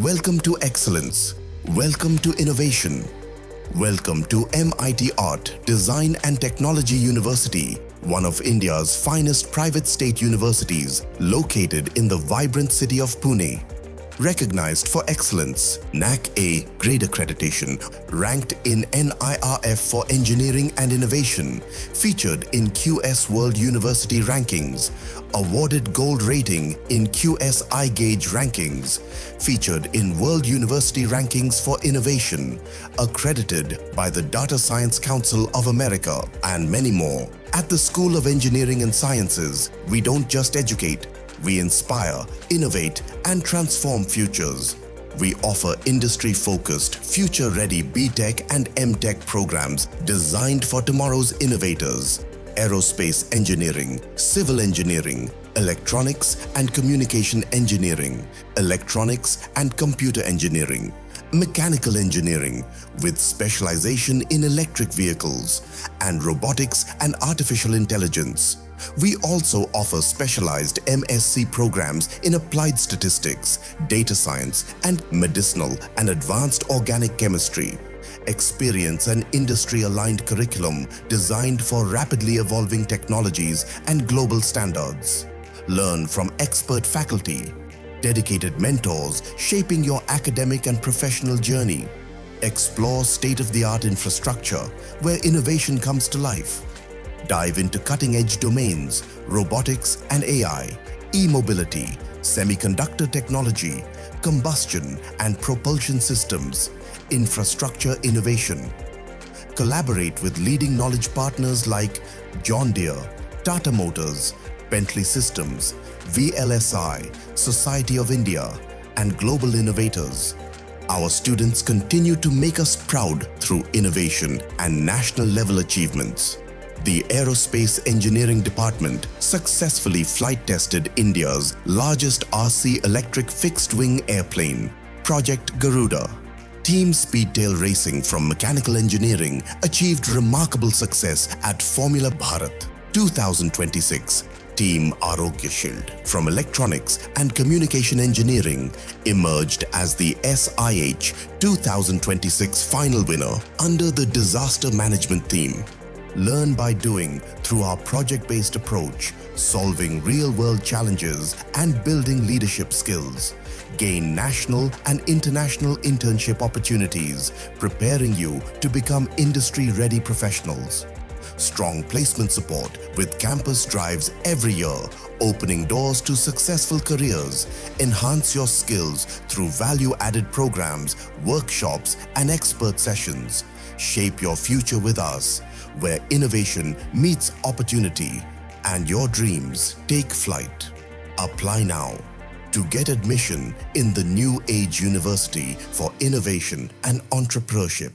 Welcome to excellence. Welcome to innovation. Welcome to MIT-ADT Design and Technology University, one of India's finest private state universities located in the vibrant city of Pune. Recognized for excellence, NAC A grade accreditation, ranked in NIRF for engineering and innovation, featured in QS World University rankings, awarded gold rating in QS iGauge rankings, featured in World University rankings for innovation, accredited by the Data Science Council of America, and many more. At the School of Engineering and Sciences, we don't just educate, we inspire, innovate, and transform futures. We offer industry-focused, future-ready B.Tech and M.Tech programs designed for tomorrow's innovators. Aerospace engineering, civil engineering, electronics and communication engineering, electronics and computer engineering, mechanical engineering with specialization in electric vehicles, and robotics and artificial intelligence. We also offer specialized MSc programs in applied statistics, data science, and medicinal and advanced organic chemistry. Experience an industry-aligned curriculum designed for rapidly evolving technologies and global standards. Learn from expert faculty, dedicated mentors shaping your academic and professional journey. Explore state-of-the-art infrastructure where innovation comes to life. Dive into cutting-edge domains, robotics and AI, e-mobility, semiconductor technology, combustion and propulsion systems, infrastructure innovation. Collaborate with leading knowledge partners like John Deere, Tata Motors, Bentley Systems, VLSI, Society of India, and global innovators. Our students continue to make us proud through innovation and national-level achievements. The Aerospace Engineering Department successfully flight-tested India's largest RC electric fixed-wing airplane, Project Garuda. Team Speedtail Racing from Mechanical Engineering achieved remarkable success at Formula Bharat 2026. Team Arogya Shield from Electronics and Communication Engineering emerged as the SIH 2026 final winner under the Disaster Management theme. Learn by doing through our project-based approach, solving real-world challenges and building leadership skills. Gain national and international internship opportunities, preparing you to become industry-ready professionals. Strong placement support with campus drives every year, opening doors to successful careers. Enhance your skills through value-added programs, workshops, and expert sessions. Shape your future with us, where innovation meets opportunity and your dreams take flight. Apply now to get admission in the New Age University for Innovation and Entrepreneurship.